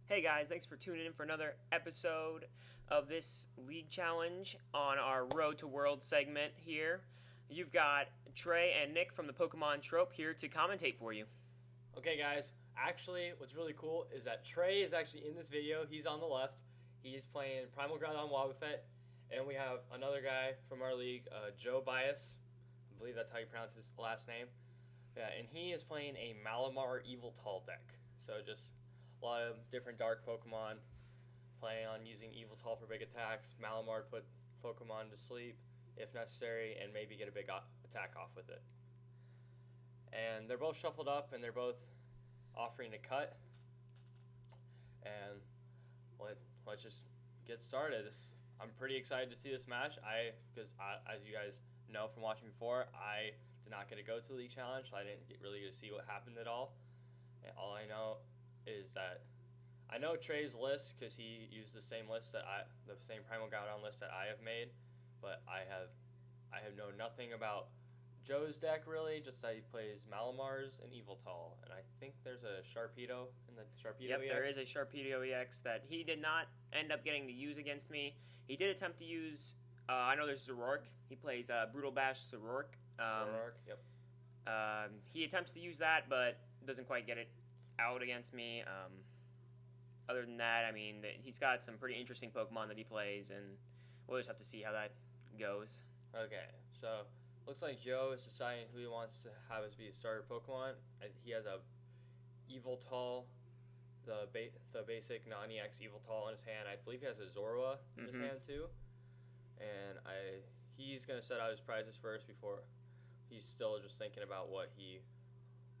Hey guys, thanks for tuning in for another episode of this league challenge on our Road to World segment here. You've got Trey and Nick from the Pokemon Trope here to commentate for you. Okay, guys. Actually, what's really cool is that Trey is actually in this video. He's on the left. He's playing Primal Groudon Wobbuffet. And we have another guy from our league, Joe Bias. I believe that's how you pronounce his last name. Yeah, and he is playing a Malamar Yveltal deck. So just a lot of different dark Pokemon. Playing on using Yveltal for big attacks. Malamar to put Pokemon to sleep if necessary, and maybe get a big attack off with it. And they're both shuffled up, and they're both offering to cut. And let's just get started. I'm pretty excited to see this match. Because as you guys know from watching before, I did not get to go to the league challenge, so I didn't really get to see what happened at all. And all I know is that I know Trey's list because he used the same Primal Groudon list that I have made, but I have known nothing about Joe's deck really, just that he plays Malamars and Yveltal, and I think there's a Sharpedo in the Sharpedo Yep, EX. there is a Sharpedo EX that he did not end up getting to use against me. He did attempt to use, I know there's Zoroark. He plays Brutal Bash Zoroark. Zoroark, yep. He attempts to use that, but doesn't quite get it out against me. Other than that, I mean, he's got some pretty interesting Pokemon that he plays, and we'll just have to see how that goes. Okay, so looks like Joe is deciding who he wants to have as be a starter Pokemon. He has a Yveltal, the basic non-EX Yveltal in his hand. I believe he has a Zorua in his hand too. And he's going to set out his prizes first before he's still just thinking about what he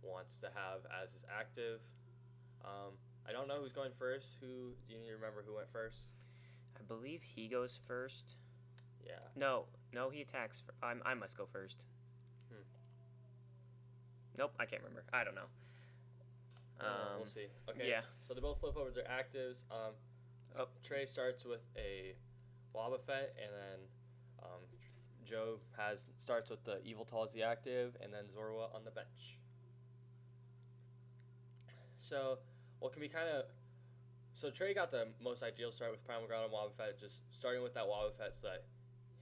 wants to have as his active. I don't know who's going first. Do you need to remember who went first? I believe he goes first. Yeah. No, he attacks. I must go first. Nope, I can't remember. I don't know. We'll see. Okay, yeah. so they both flip over their actives. Trey starts with a Wobbuffet, and then Joe starts with the Yveltal as the active, and then Zorua on the bench. So what can be so Trey got the most ideal start with Primal Groudon Wobbuffet, just starting with that Wobbuffet so that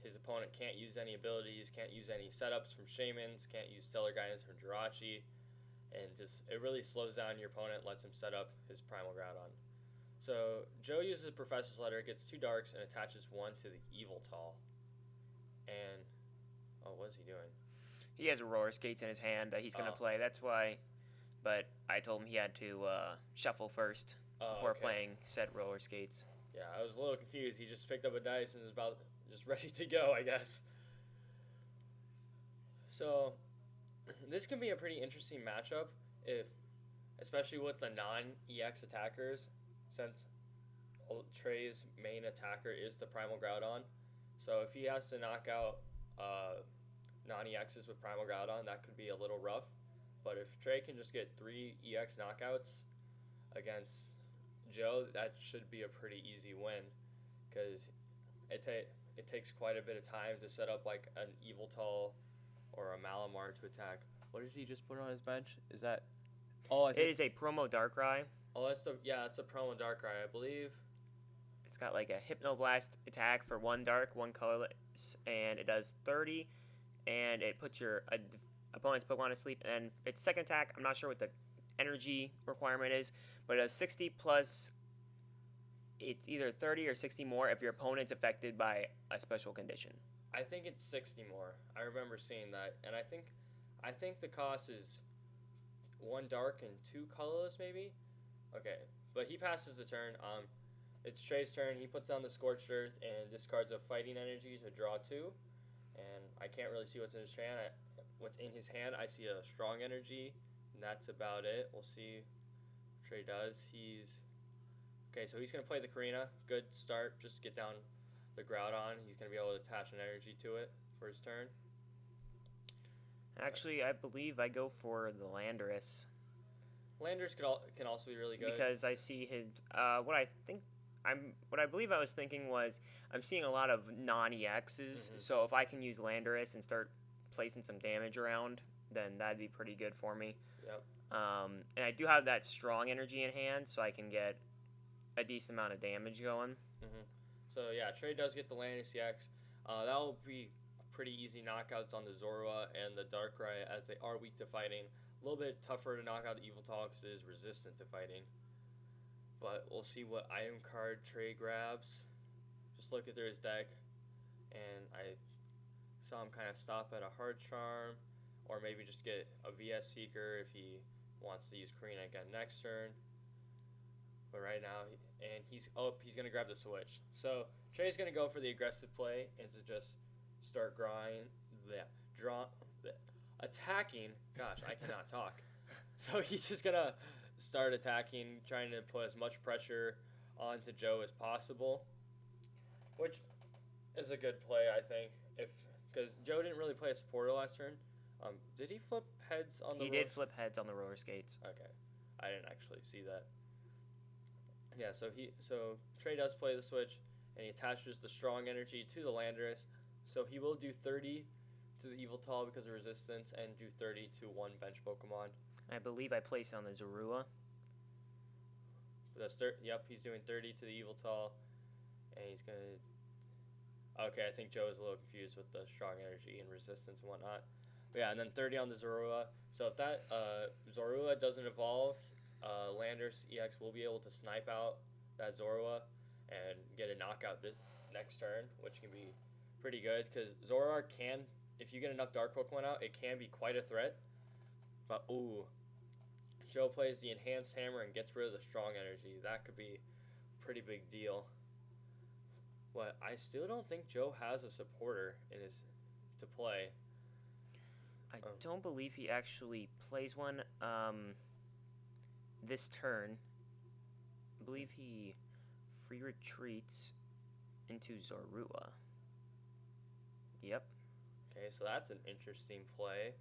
his opponent can't use any abilities, can't use any setups from Shaymins, can't use Stellar Guidance from Jirachi, and just it really slows down your opponent, lets him set up his Primal Groudon. So Joe uses a Professor's Letter, gets 2 Darks, and attaches 1 to the Yveltal. And what is he doing? He has a Roller Skates in his hand that he's going to play. That's why. But I told him he had to shuffle first before playing said Roller Skates. Yeah, I was a little confused. He just picked up a dice and is about just ready to go, I guess. So this can be a pretty interesting matchup, especially with the non-EX attackers, since Trey's main attacker is the Primal Groudon. So if he has to knock out non-EXs with Primal Groudon, that could be a little rough. But if Trey can just get 3 EX knockouts against Joe, that should be a pretty easy win, because it takes quite a bit of time to set up like an Yveltal or a Malamar to attack. What did he just put on his bench? Is that? It is a promo Darkrai. Oh, that's a promo Darkrai, I believe. It's got like a Hypnoblast attack for 1 dark, 1 colorless, and it does 30, and it puts your opponent's Pokemon to sleep. And its second attack, I'm not sure what the energy requirement is, but it does 60 plus. It's either 30 or 60 more if your opponent's affected by a special condition. I think it's 60 more. I remember seeing that, and I think the cost is 1 dark and 2 colorless, maybe. Okay, but he passes the turn. It's Trey's turn. He puts down the Scorched Earth and discards a Fighting Energy to draw 2. And I can't really see what's in his hand. What's in his hand? I see a Strong Energy, and that's about it. We'll see what Trey does. Okay, so he's going to play the Karina. Good start. Just get down the Groudon. He's going to be able to attach an energy to it for his turn. Actually, I believe I go for the Landorus. Landorus can also be really good. Because I see his... what I believe I was thinking was I'm seeing a lot of non-EXs, so if I can use Landorus and start placing some damage around, then that'd be pretty good for me. Yep. And I do have that Strong Energy in hand, so I can get a decent amount of damage going. So yeah, Trey does get the Lander CX. That will be pretty easy knockouts on the Zorua and the Darkrai, as they are weak to fighting. A little bit tougher to knock out the Yveltal because it is resistant to fighting. But we'll see what item card Trey grabs. Just look through his deck, and I saw him kind of stop at a Hard Charm, or maybe just get a VS Seeker if he wants to use Karina again next turn. But right now, he's gonna grab the switch. So Trey's gonna go for the aggressive play and to just start attacking. Gosh, I cannot talk. So he's just gonna start attacking, trying to put as much pressure onto Joe as possible, which is a good play, I think. Because Joe didn't really play a supporter last turn. Did he flip heads on the? He did flip heads on the roller skates. Okay, I didn't actually see that. Yeah, so Trey does play the switch, and he attaches the strong energy to the Landorus. So he will do 30 to the Yveltal because of resistance, and do 30 to one bench Pokemon. I believe I placed on the Zorua. Yep, he's doing 30 to the Yveltal, and he's gonna. Okay, I think Joe is a little confused with the strong energy and resistance and whatnot. But yeah, and then 30 on the Zorua. So if that Zorua doesn't evolve, Landorus EX will be able to snipe out that Zorua and get a knockout this next turn, which can be pretty good because Zoroark can, if you get enough Dark Pokemon out, it can be quite a threat. But ooh, Joe plays the Enhanced Hammer and gets rid of the strong energy. That could be a pretty big deal. But I still don't think Joe has a supporter in his to play. I don't believe he actually plays one this turn. I believe he free retreats into Zorua. Yep. Okay, so that's an interesting play.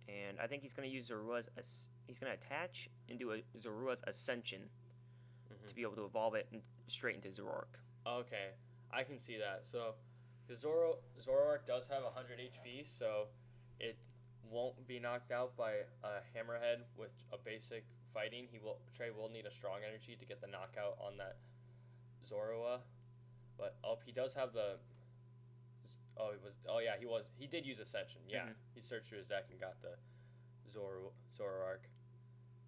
And I think he's going to use he's going to attach into Zorua's Ascension to be able to evolve it straight into Zoroark. Okay, I can see that. So, the Zoroark does have 100 HP, so it won't be knocked out by a Hammerhead with a basic fighting. Trey will need a strong energy to get the knockout on that Zorua. But he does have the. He did use Ascension. Yeah, he searched through his deck and got the Zoroark.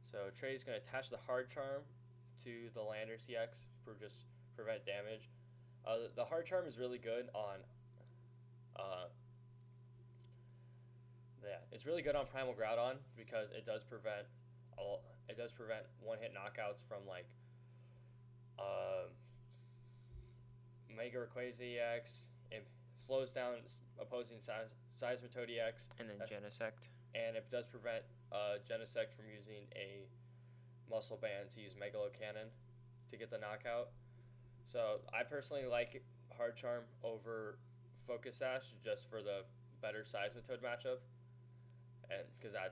So Trey's gonna attach the Hard Charm to the Lander CX for just prevent damage. The Hard Charm is really good on. It's really good on Primal Groudon because it does prevent one-hit knockouts from like Mega Rayquaza EX. It slows down opposing Seismitoad EX. And then Genesect. And it does prevent Genesect from using a Muscle Band to use Megalo Cannon to get the knockout. So I personally like Hard Charm over Focus Sash just for the better Seismitoad matchup. And because I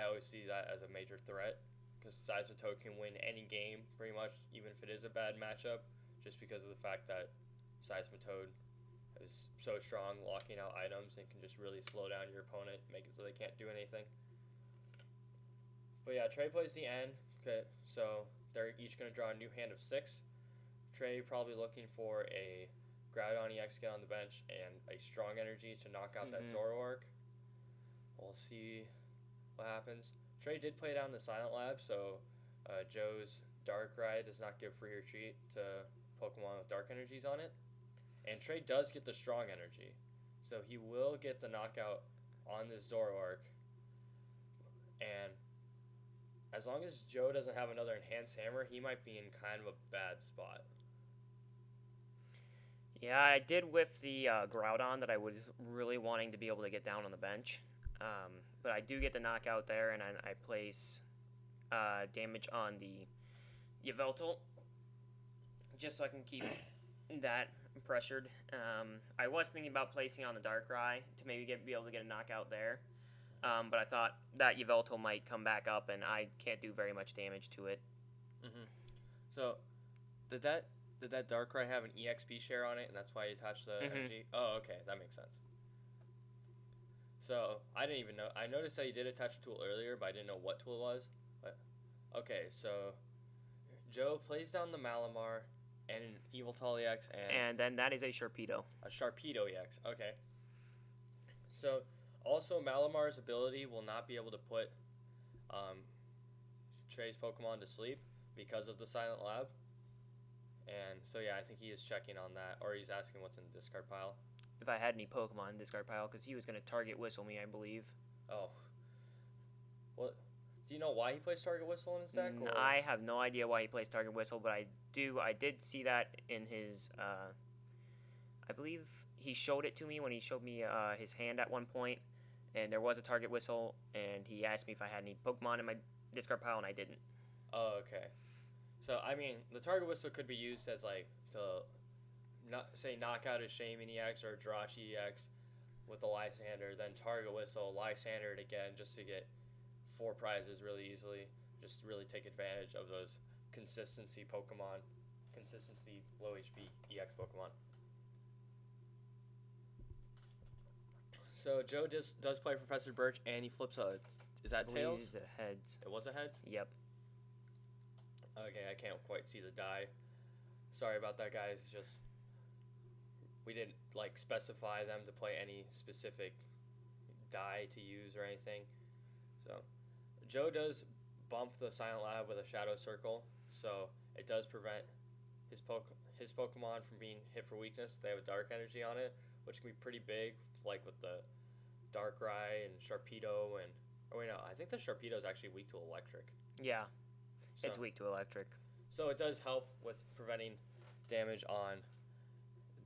always see that as a major threat, because Seismitoad can win any game pretty much, even if it is a bad matchup, just because of the fact that Seismitoad is so strong, locking out items, and can just really slow down your opponent, make it so they can't do anything. But yeah, Trey plays the end. Okay, so they're each going to draw a new hand of 6. Trey probably looking for a Groudon EX get on the bench and a strong energy to knock out that Zoroark. We'll see what happens. Trey did play down the Silent Lab, so Joe's Darkrai does not give free retreat to Pokemon with Dark Energies on it. And Trey does get the strong energy, so he will get the knockout on this Zoroark. And as long as Joe doesn't have another Enhanced Hammer, he might be in kind of a bad spot. Yeah, I did whiff the Groudon that I was really wanting to be able to get down on the bench. But I do get the knockout there, and I place damage on the Yveltal just so I can keep that pressured. I was thinking about placing on the Darkrai to maybe be able to get a knockout there. But I thought that Yveltal might come back up, and I can't do very much damage to it. So, did that Darkrai have an EXP share on it, and that's why you attached the energy? Oh, okay, that makes sense. So, I didn't even know. I noticed that you did attach a tool earlier, but I didn't know what tool it was. But, okay, so Joe plays down the Malamar and an Yveltal EX And then that is a Sharpedo. a Sharpedo EX. Okay. So, also Malamar's ability will not be able to put um, Trey's Pokemon to sleep because of the Silent Lab. And so, yeah, I think he is checking on that, or he's asking what's in the discard pile. If I had any Pokemon in discard pile, because he was going to target whistle me, I believe. Oh. What? Do you know why he plays Target Whistle in his deck? Or? I have no idea why he plays target whistle, but I did see that in his. I believe he showed it to me when he showed me his hand at one point, and there was a target whistle, and he asked me if I had any Pokemon in my discard pile, and I didn't. Oh, okay. So, I mean, the Target Whistle could be used as, like, to, knock out a Shaman EX or a Jirachi EX with a Lysander, then Target Whistle, Lysander it again, just to get 4 prizes really easily. Just really take advantage of those consistency Pokemon, consistency low HP EX Pokemon. So, Joe does play Professor Birch, and he flips a... Is that Tails? Is it heads? It was a heads? Yep. Okay, I can't quite see the die. Sorry about that, guys. It's just we didn't like specify them to play any specific die to use or anything. So Joe does bump the Silent Lab with a Shadow Circle, so it does prevent his Pokemon from being hit for weakness. They have a Dark Energy on it, which can be pretty big, like with the Darkrai and Sharpedo and. Oh wait, no, I think the Sharpedo is actually weak to Electric. Yeah. So, It's weak to electric. So it does help with preventing damage on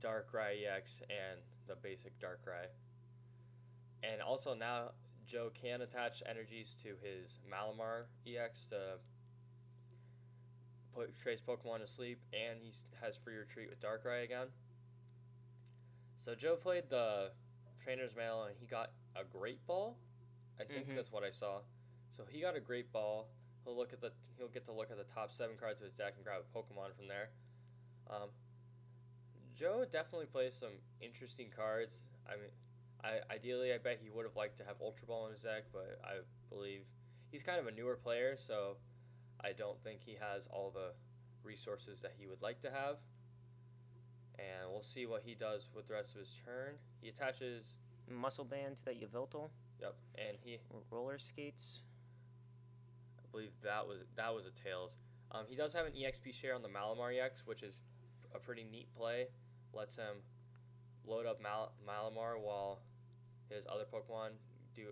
Darkrai EX and the basic Darkrai. And also now Joe can attach energies to his Malamar EX to put Trey's Pokemon to sleep, and he has free retreat with Darkrai again. So Joe played the Trainer's Mail and he got a Great Ball. I think that's what I saw. So he got a Great Ball. He'll get to look at the top 7 cards of his deck and grab a Pokemon from there. Joe definitely plays some interesting cards. I mean, ideally I bet he would have liked to have Ultra Ball in his deck, but I believe he's kind of a newer player, so I don't think he has all the resources that he would like to have. And we'll see what he does with the rest of his turn. He attaches Muscle Band to that Yveltal. Yep, and he roller skates. I believe that was a Tails. He does have an EXP share on the Malamar EX, which is a pretty neat play. Lets him load up Malamar while his other Pokemon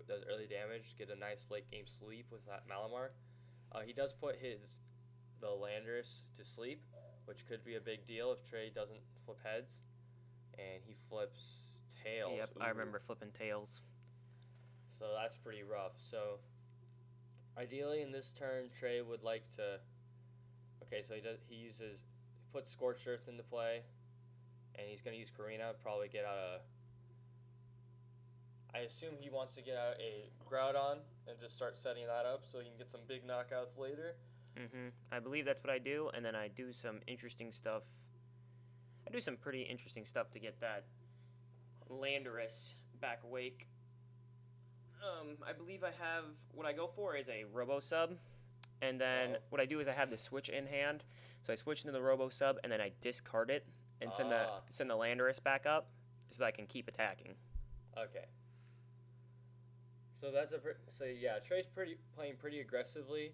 does early damage. Get a nice late game sleep with that Malamar. He does put the Landorus to sleep, which could be a big deal if Trey doesn't flip heads, and he flips Tails. Yep, Ooh. I remember flipping Tails. So that's pretty rough. So ideally in this turn, Trey would like to. Okay, so he puts Scorched Earth into play, and he's gonna use Karina. Probably get out I assume he wants to get out a Groudon and just start setting that up so he can get some big knockouts later. I believe that's what I do, and then I do some interesting stuff. I do some pretty interesting stuff to get that Landorus back awake. I believe I have what I go for is a Robo Sub, and then what I do is I have the switch in hand, so I switch into the Robo Sub, and then I discard it and send the Landorus back up so that I can keep attacking. Okay. So Trey's playing pretty aggressively,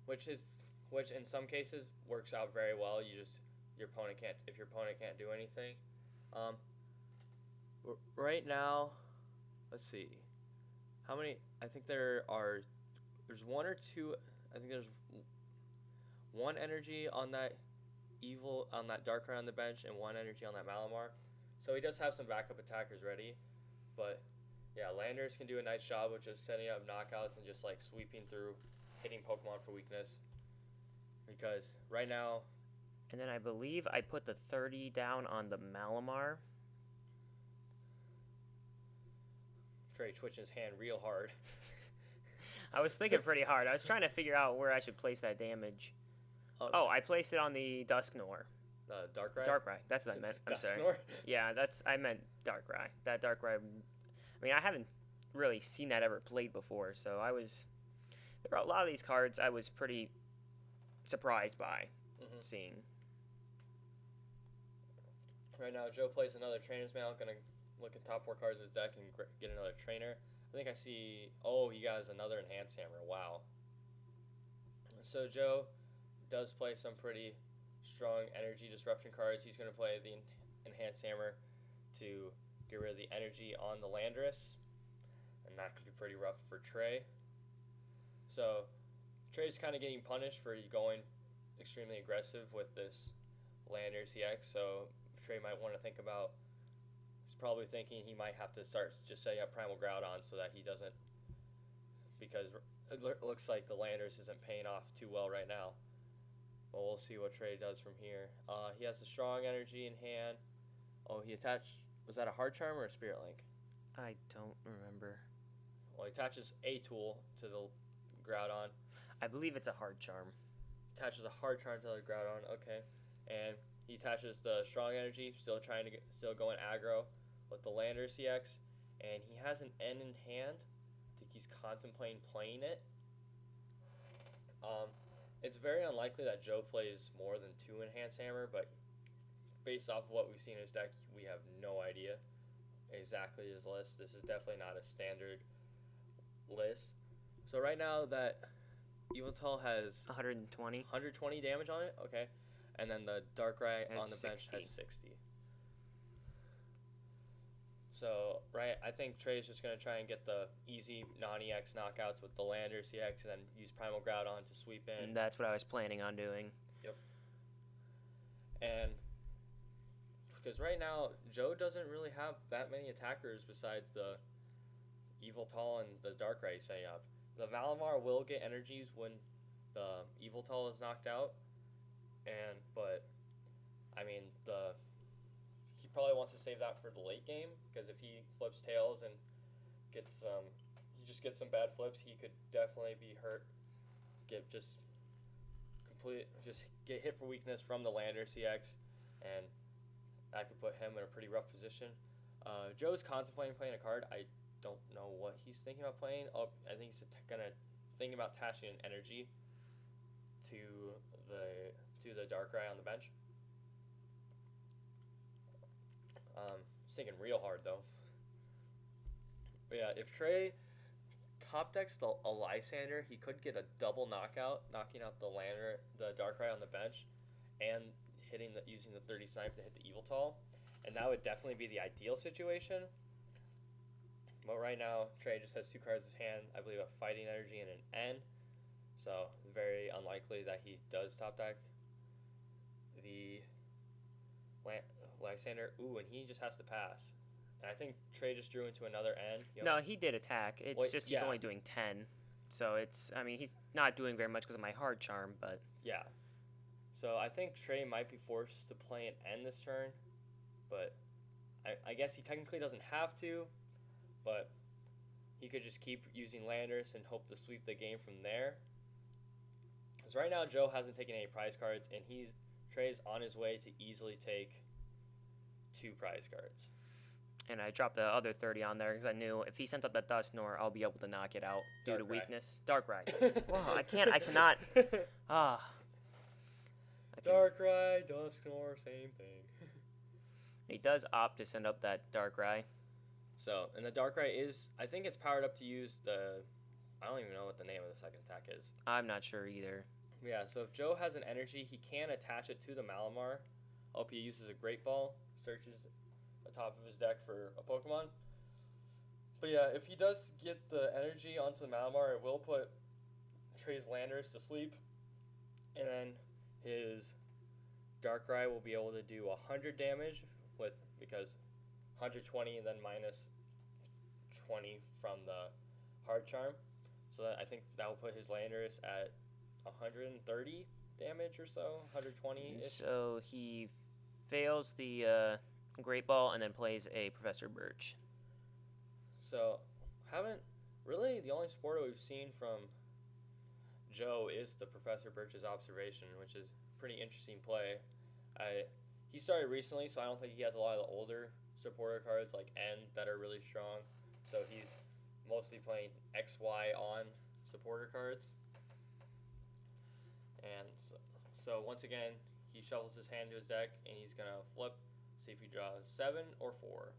which in some cases works out very well. If your opponent can't do anything. Right now, let's see, how many? I think there's one or two. I think there's one energy on that Darkrai on the bench and one energy on that Malamar. So he does have some backup attackers ready, but yeah, Landorus can do a nice job of just setting up knockouts and just like sweeping through, hitting Pokemon for weakness. Because right now. And then I believe I put the 30 down on the Malamar. Trey twitching his hand real hard. I was thinking pretty hard. I was trying to figure out where I should place that damage. I placed it on the Dusknoir. Darkrai? Darkrai. That's what I meant. I'm sorry. Yeah, I meant Darkrai. That Darkrai. I mean, I haven't really seen that ever played before, so there were a lot of these cards I was pretty surprised by Mm-hmm. seeing. Right now, Joe plays another Trainer's Mail. Gonna look at top 4 cards of his deck and get another Trainer. I think I see. Oh, he has another Enhanced Hammer. Wow. So Joe does play some pretty strong energy disruption cards. He's gonna play the Enhanced Hammer to get rid of the energy on the Landorus, and that could be pretty rough for Trey. So Trey's kind of getting punished for going extremely aggressive with this Landorus EX. So Trey might want to think about. He's probably thinking he might have to start just setting up Primal Groudon so that he doesn't, because it looks like the Landorus isn't paying off too well right now. But we'll see what Trey does from here. He has the strong energy in hand. Oh, he attached. Was that a Hard Charm or a Spirit Link? I don't remember. Well, he attaches a tool to the Groudon. I believe it's a Hard Charm. Attaches a Hard Charm to the Groudon. Okay, and he attaches the strong energy. Still going aggro with the Landorus EX, and he has an N in hand. I think he's contemplating playing it. It's very unlikely that Joe plays more than 2 Enhanced Hammer, but based off of what we've seen in his deck, we have no idea exactly his list. This is definitely not a standard list. So right now that Yveltal has 120. 120 damage on it, okay, and then the Darkrai Has on the bench 60. has 60. So, right, I think Trey's just going to try and get the easy non-EX knockouts with the Landorus EX and then use Primal Groudon to sweep in. And that's what I was planning on doing. Yep. And because right now, Joe doesn't really have that many attackers besides the Yveltal and the Darkrai he's setting up. The Malamar will get energies when the Yveltal is knocked out, but I mean he probably wants to save that for the late game, because if he flips tails and gets some bad flips, he could definitely be hurt. Get hit for weakness from the Landorus EX, and that could put him in a pretty rough position. Joe's contemplating playing a card. I don't know what he's thinking about playing. I think he's thinking about attaching an energy to the Darkrai on the bench. He's thinking real hard though. But yeah, if Trey top decks the Lysander, he could get a double knockout, knocking out the Darkrai on the bench, and using the 30 snipe to hit the Yveltal, and that would definitely be the ideal situation. But right now, Trey just has 2 cards in his hand. I believe a Fighting Energy and an N, so very unlikely that he does top deck the Lysander. Ooh, and he just has to pass. And I think Trey just drew into another N. No, he did attack. It's just he's only doing 10. So he's not doing very much because of my Hard Charm, but... Yeah. So I think Trey might be forced to play an N this turn, but I guess he technically doesn't have to, but he could just keep using Landorus and hope to sweep the game from there. Because right now Joe hasn't taken any prize cards, and Trey's on his way to easily take 2 prize cards. And I dropped the other 30 on there because I knew if he sent up that Dusknoir, I'll be able to knock it out due to weakness. Darkrai. Wow, I cannot. Darkrai, Dusknoir, same thing. He does opt to send up that Darkrai. So, and the Darkrai I think it's powered up to use I don't even know what the name of the second attack is. I'm not sure either. Yeah, so if Joe has an energy, he can attach it to the Malamar. Hope he uses a Great Ball, searches the top of his deck for a Pokemon. But yeah, if he does get the energy onto the Malamar, it will put Trey's Landorus to sleep. And then his Darkrai will be able to do 100 damage because 120 and then minus 20 from the Hard Charm. So I think that will put his Landorus at 130 damage or so, 120-ish. So he fails the Great Ball and then plays a Professor Birch. So the only supporter we've seen from Joe is the Professor Birch's Observation, which is pretty interesting play. He started recently, so I don't think he has a lot of the older supporter cards like N that are really strong. So he's mostly playing XY on supporter cards. And so once again, he shuffles his hand to his deck, and he's gonna flip, see if he draws 7 or 4.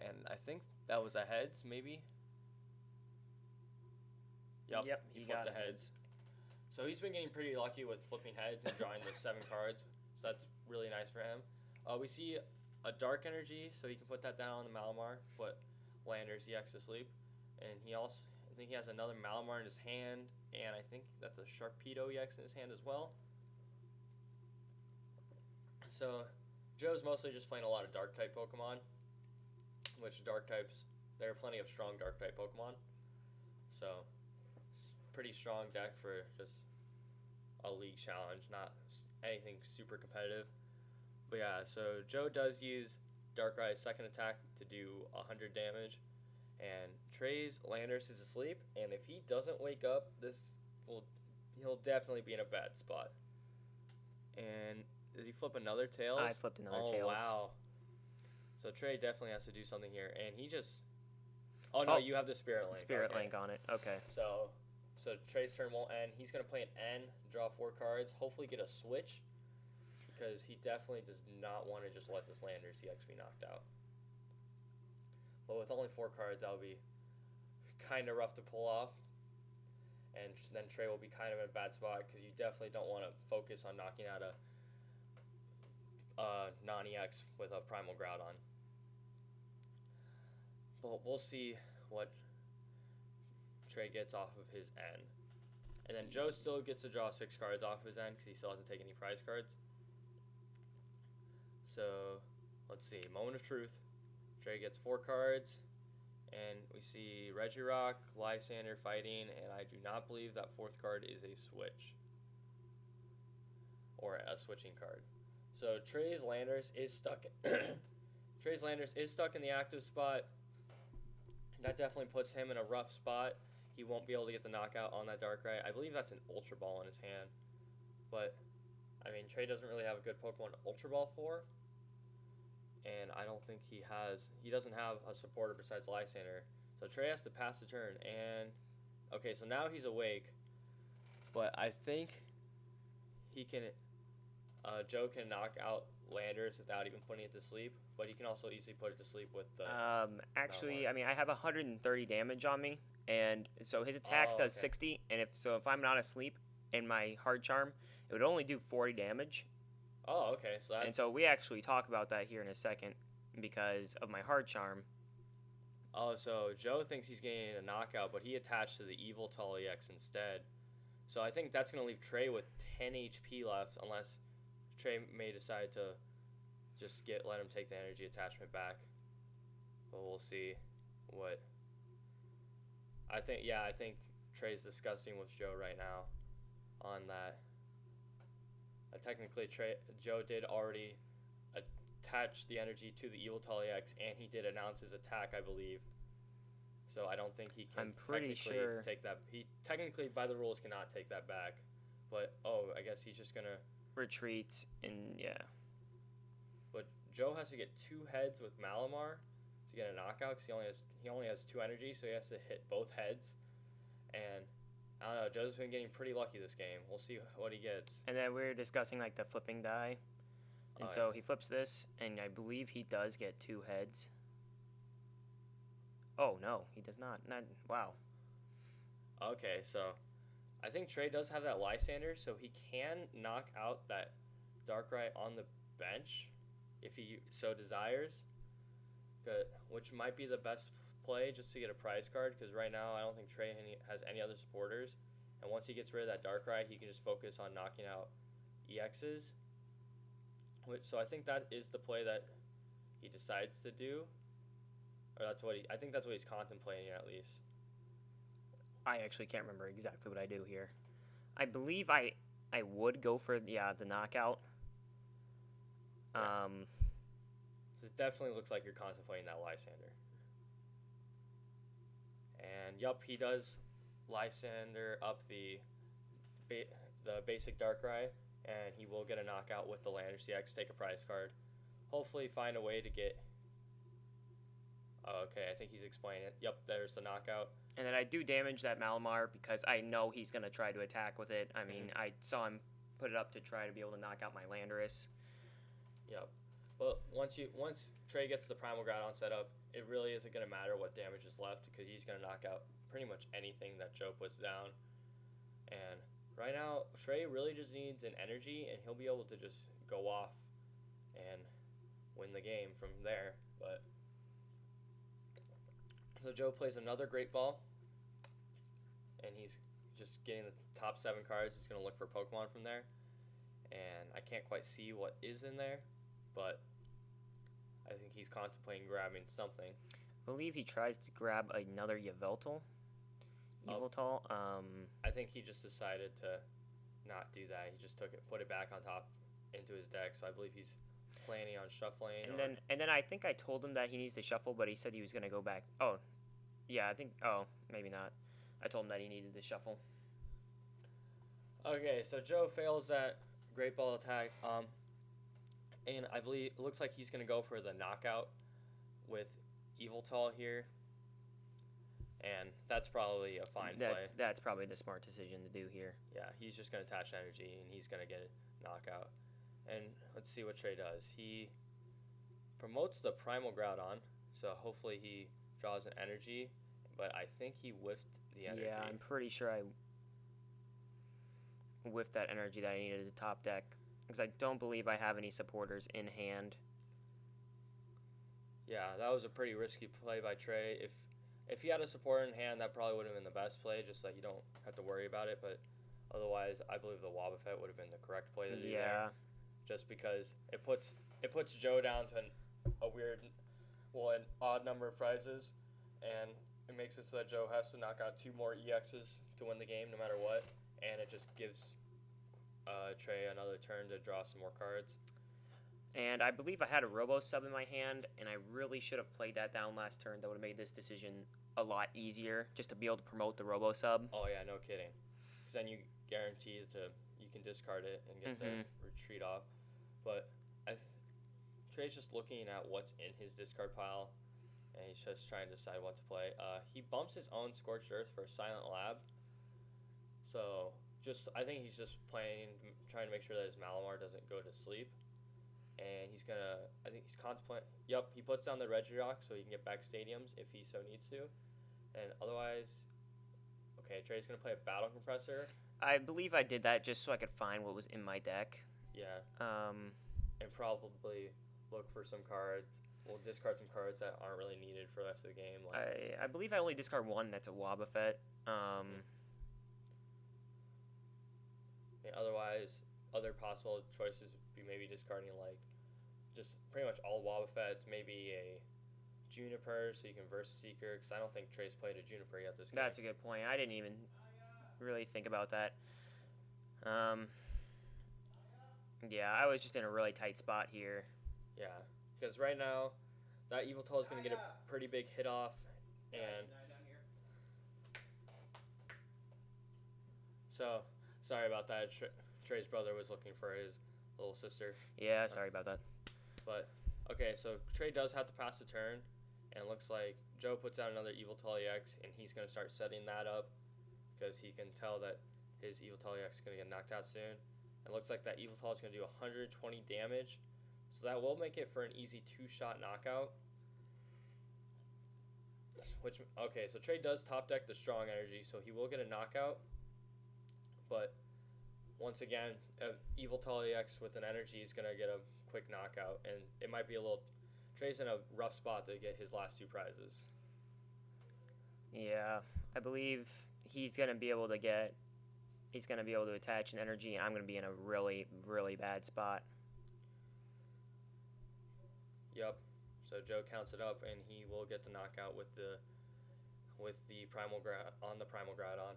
And I think that was a heads, maybe. Yep, he flipped the heads. So he's been getting pretty lucky with flipping heads and drawing the 7 cards. So that's really nice for him. We see a dark energy, so he can put that down on the Malamar, put Landers EX to sleep. And he also, I think he has another Malamar in his hand, and I think that's a Sharpedo EX in his hand as well. So Joe's mostly just playing a lot of dark type Pokemon, which dark types, there are plenty of strong dark type Pokemon. So pretty strong deck for just a league challenge, not anything super competitive. But yeah, so Joe does use Darkrai's second attack to do 100 damage, and Trey's Landers is asleep, and if he doesn't wake up, he'll definitely be in a bad spot. And does he flip another Tails? I flipped another Tails. Oh wow. So Trey definitely has to do something here, and he just. Oh no, you have the Spirit Link. Spirit Link on it. Okay. So Trey's turn won't end. He's going to play an N, draw 4 cards, hopefully get a switch, because he definitely does not want to just let this Landers EX be knocked out. But with only 4 cards, that'll be kind of rough to pull off. And then Trey will be kind of in a bad spot, because you definitely don't want to focus on knocking out a non-EX with a Primal Groudon. But we'll see what Trey gets off of his N. And then Joe still gets to draw 6 cards off his N because he still hasn't taken any prize cards. So let's see. Moment of truth. Trey gets 4 cards. And we see Regirock, Lysander fighting. And I do not believe that 4th card is a switch. Or a switching card. So Trey's Landers is stuck. Trey's Landers is stuck in the active spot. That definitely puts him in a rough spot. He won't be able to get the knockout on that Darkrai. I believe that's an Ultra Ball in his hand. But, I mean, Trey doesn't really have a good Pokemon to Ultra Ball for. And I don't think he doesn't have a supporter besides Lysander. So Trey has to pass the turn. And, okay, so now he's awake. But I think he can, Joe can knock out Landers without even putting it to sleep. But he can also easily put it to sleep with the... Actually, I mean, I have 130 damage on me. And so his attack does 60, and if I'm not asleep in my hard charm, it would only do 40 damage. Oh, okay. So we actually talk about that here in a second because of my hard charm. Oh, so Joe thinks he's getting a knockout, but he attached to the Yveltal EX instead. So I think that's going to leave Trey with 10 HP left, unless Trey may decide to just let him take the energy attachment back. But we'll see what... I think Trey's discussing with Joe right now on that. Technically, Joe did already attach the energy to the Yveltal EX, and he did announce his attack, I believe. So I don't think he can I'm pretty sure take that. He technically, by the rules, cannot take that back. But, I guess he's just going to... retreat, and yeah. But Joe has to get 2 heads with Malamar to get a knockout because he only has 2 energy, so he has to hit both heads. And I don't know, Joe's been getting pretty lucky this game. We'll see what he gets. And then we're discussing like the flipping die, and so he flips this, and I believe he does get 2 heads. Oh no, he does not. Wow. Okay, so I think Trey does have that Lysander, so he can knock out that Darkrai on the bench if he so desires. Which might be the best play just to get a prize card, because right now I don't think Trey has any other supporters. And once he gets rid of that Darkrai, he can just focus on knocking out EXs. So I think that is the play that he decides to do. Or I think that's what he's contemplating at least. I actually can't remember exactly what I do here. I believe I would go for the knockout. It definitely looks like you're contemplating that Lysander. And yup, he does Lysander up the basic Darkrai, and he will get a knockout with the Landers EX, take a prize card. Hopefully find a way to get Oh, okay, I think he's explaining it. Yep, there's the knockout. And then I do damage that Malamar because I know he's going to try to attack with it. I mean, I saw him put it up to try to be able to knock out my Landorus. Yep. Well, once Trey gets the Primal Groudon set up, it really isn't going to matter what damage is left because he's going to knock out pretty much anything that Joe puts down. And right now, Trey really just needs an energy, and he'll be able to just go off and win the game from there. But so Joe plays another Great Ball, and he's just getting the top 7 cards. He's going to look for Pokemon from there, and I can't quite see what is in there, but I think he's contemplating grabbing something. I believe he tries to grab another Yveltal. Yveltal. I think he just decided to not do that. He just put it back on top into his deck. So I believe he's planning on shuffling. And then I think I told him that he needs to shuffle, but he said he was gonna go back. Oh, yeah, I think. Oh, maybe not. I told him that he needed to shuffle. Okay, so Joe fails that Great Ball attack. And I believe it looks like he's gonna go for the knockout with Yveltal here. And that's probably a fine play. That's probably the smart decision to do here. Yeah, he's just going to attach energy, and he's going to get a knockout. And let's see what Trey does. He promotes the Primal Groudon, so hopefully he draws an energy, but I think he whiffed the energy. Yeah, I'm pretty sure I whiffed that energy that I needed to top deck, because I don't believe I have any supporters in hand. Yeah, that was a pretty risky play by Trey. If he had a supporter in hand, that probably would have been the best play, just so you don't have to worry about it. But otherwise, I believe the Wobbuffet would have been the correct play to do there. Just because it puts Joe down to an odd number of prizes, and it makes it so that Joe has to knock out 2 more EXs to win the game no matter what, and it just gives Trey another turn to draw some more cards. And I believe I had a Robo Sub in my hand, and I really should have played that down last turn. That would have made this decision a lot easier, just to be able to promote the Robo Sub. Oh yeah, no kidding. Because then you guarantee you can discard it and get the retreat off. But Trey's just looking at what's in his discard pile, and he's just trying to decide what to play. He bumps his own Scorched Earth for Silent Lab. So I think he's just trying to make sure that his Malamar doesn't go to sleep. And I think he's contemplating. Yep, he puts down the Regirock so he can get back stadiums if he so needs to. And otherwise, okay, Trey's going to play a Battle Compressor. I believe I did that just so I could find what was in my deck. Yeah. And probably look for some cards. We'll discard some cards that aren't really needed for the rest of the game. I believe I only discard one that's a Wobbuffet. Otherwise, other possible choices would be maybe discarding just pretty much all Wobbuffets, maybe a Juniper so you can Verse Seeker, because I don't think Trey's played a Juniper yet this game. That's a good point. I didn't even really think about that. Yeah, I was just in a really tight spot here. Yeah, because right now, that Yveltal is going to get a pretty big hit off, and so sorry about that. Trey's brother was looking for his little sister. Yeah, sorry about that. But, okay, so Trey does have to pass the turn, and it looks like Joe puts out another Yveltal EX, and he's going to start setting that up because he can tell that his Yveltal EX is going to get knocked out soon. It looks like that Yveltal is going to do 120 damage, so that will make it for an easy 2-shot knockout. Okay, so Trey does top deck the Strong Energy, so he will get a knockout, but once again, Yveltal EX with an energy is going to get a quick knockout, and it might be Trey's in a rough spot to get his last 2 prizes. Yeah, I believe he's going to be able to attach an energy, and I'm going to be in a really, really bad spot. Yep. So Joe counts it up, and he will get the knockout with the Primal Groudon.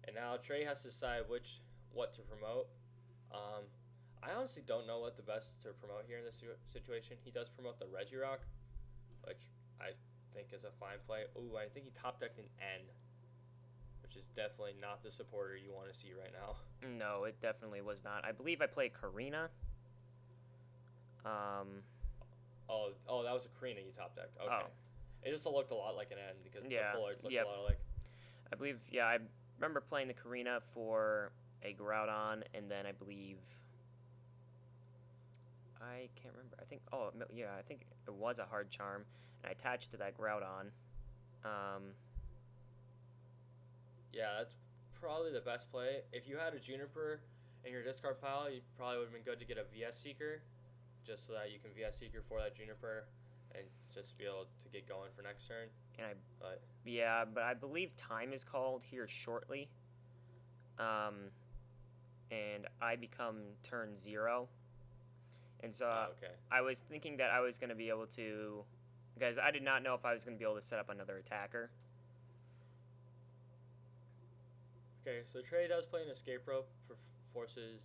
And now Trey has to decide what to promote. I honestly don't know what the best to promote here in this situation. He does promote the Regirock, which I think is a fine play. Ooh, I think he top decked an N, which is definitely not the supporter you want to see right now. No, it definitely was not. I believe I played Karina. Oh, that was a Karina you top decked. Okay. It just looked a lot like an N because Yeah, the full arts looked yep. a lot like. I believe, yeah, I remember playing the Karina for a Groudon, and then I believe, I can't remember. I think, oh, yeah, I think it was a hard charm, and I attached to that Groudon. Yeah, that's probably the best play. If you had a Juniper in your discard pile, you probably would have been good to get a VS Seeker, just so that you can VS Seeker for that Juniper, and just be able to get going for next turn. And But yeah, but I believe time is called here shortly. And I become turn 0. And so okay. I was thinking that I was going to be able to, because I did not know if I was going to be able to set up another attacker. Okay, so Trey does play an escape rope, forces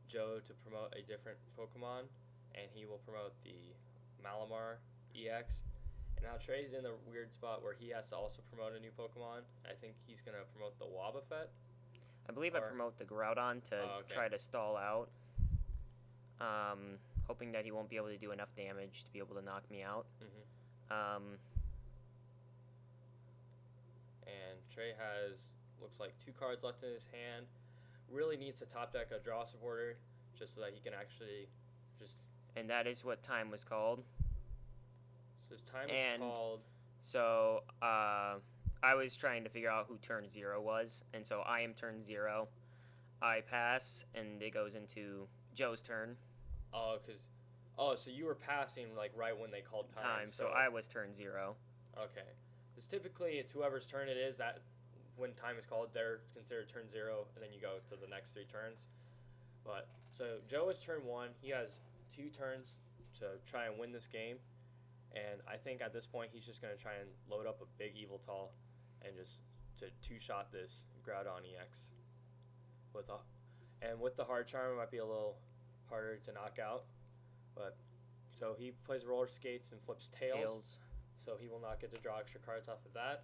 Joe to promote a different Pokemon, and he will promote the Malamar EX. And now Trey's in the weird spot where he has to also promote a new Pokemon. I think he's going to promote the Wobbuffet. I believe I promote the Groudon to try to stall out, hoping that he won't be able to do enough damage to be able to knock me out. And Trey has, looks like 2 cards left in his hand. Really needs to top deck a draw supporter just so that he can actually just... And that is what time was called. So his time is called... So, I was trying to figure out who turn 0 was, and so I am turn 0. I pass, and it goes into Joe's turn. So you were passing like right when they called time. So I was turn 0. Okay. Because typically it's whoever's turn it is that when time is called, they're considered turn 0, and then you go to the next 3 turns. But so Joe is turn 1. He has 2 turns to try and win this game. And I think at this point he's just going to try and load up a big Yveltal and just to 2-shot this Groudon EX. And with the hard charm, it might be a little harder to knock out. But so he plays roller skates and flips tails. So he will not get to draw extra cards off of that.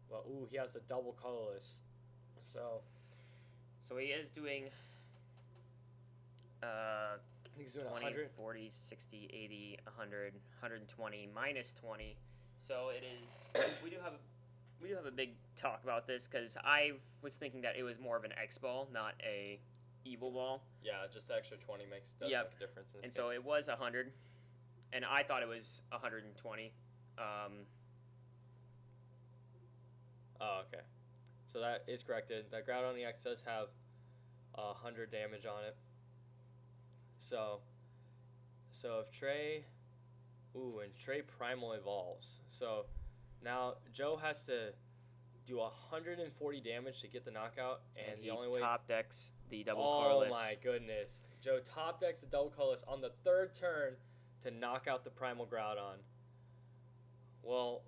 But ooh, he has a double colorless. So he is doing I think he's doing 20, 100. 40, 60, 80, 100, 120, minus 20. So it is. we do have a big talk about this because I was thinking that it was more of an X ball, not a evil ball. Yeah, just the extra 20 does make a difference in this game. So it was 100, and I thought it was 120. Okay. So that is corrected. That Groudon EX does have 100 damage on it. So if Trey... Ooh, and Trey Primal evolves. So now Joe has to do 140 damage to get the knockout, and the only way... top decks the double colorless. Oh my goodness. Joe top decks the double colorless on the 3rd turn to knock out the Primal Groudon. Well,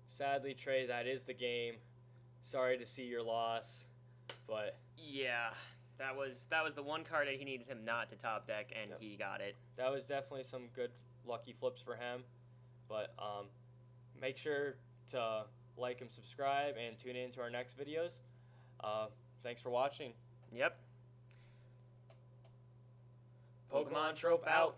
sadly, Trey, that is the game. Sorry to see your loss, but... Yeah, that was the one card that he needed him not to top deck, and he got it. That was definitely some good lucky flips for him, but make sure to like and subscribe and tune in to our next videos. Thanks for watching. Yep. Pokemon Trope out.